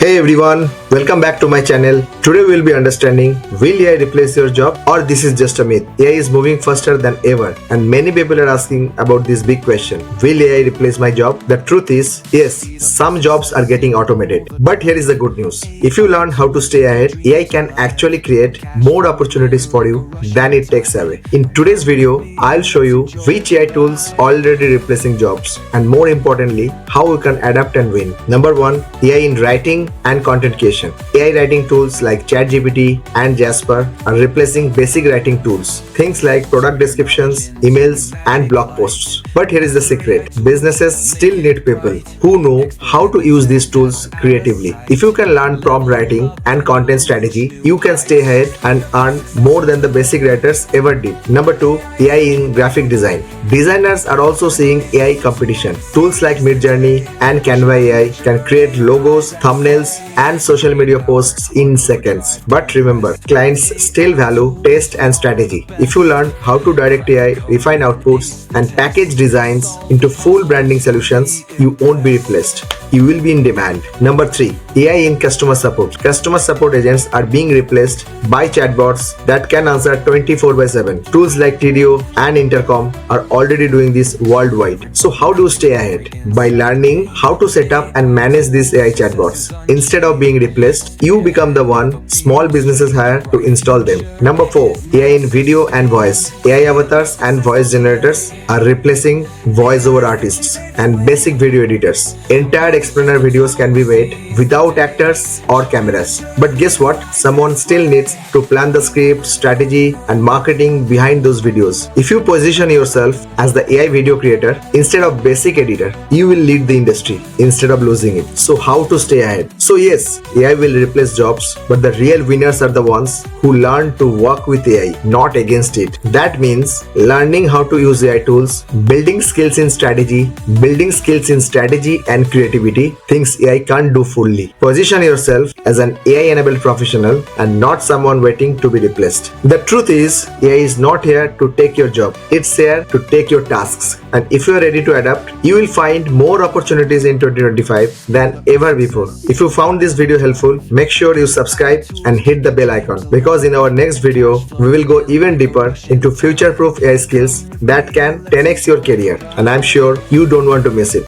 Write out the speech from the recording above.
Hey everyone, welcome back to my channel. Today we will be understanding, will AI replace your job or this is just a myth? AI is moving faster than ever and many people are asking about this big question. Will AI replace my job? The truth is, yes, some jobs are getting automated. But here is the good news. If you learn how to stay ahead, AI can actually create more opportunities for you than it takes away. In today's video, I'll show you which AI tools already replacing jobs and more importantly, how we can adapt and win. Number 1, AI in writing and content creation. AI writing tools like ChatGPT and Jasper are replacing basic writing tools. Things like product descriptions, emails, and blog posts. But here is the secret. Businesses still need people who know how to use these tools creatively. If you can learn prompt writing and content strategy, you can stay ahead and earn more than the basic writers ever did. Number 2, AI in graphic design. Designers are also seeing AI competition. Tools like Midjourney and Canva AI can create logos, thumbnails, and social media posts in seconds. But remember, clients still value taste and strategy. If you learn how to direct AI, refine outputs, and package designs into full branding solutions, you won't be replaced. You will be in demand. Number 3, AI in customer support. Customer support agents are being replaced by chatbots that can answer 24/7. Tools like TDO and Intercom are already doing this worldwide. So how do you stay ahead? By learning how to set up and manage these AI chatbots. Instead of being replaced, you become the one small businesses hire to install them. Number 4, AI in video and voice. AI avatars and voice generators are replacing voice over artists and basic video editors. Entire explainer videos can be made without actors or cameras. But guess what? Someone still needs to plan the script, strategy, and marketing behind those videos. If you position yourself as the AI video creator instead of basic editor, you will lead the industry instead of losing it. So how to stay ahead? So yes, AI will replace jobs, but the real winners are the ones who learn to work with AI, not against it. That means learning how to use AI tools, building skills in strategy and creativity, things AI can't do fully. Position yourself as an AI-enabled professional and not someone waiting to be replaced. The truth is, AI is not here to take your job. It's here to take your tasks. And if you are ready to adapt, you will find more opportunities in 2025 than ever before. If you found this video helpful, make sure you subscribe and hit the bell icon because in our next video, we will go even deeper into future-proof AI skills that can 10x your career. And I'm sure you don't want to miss it.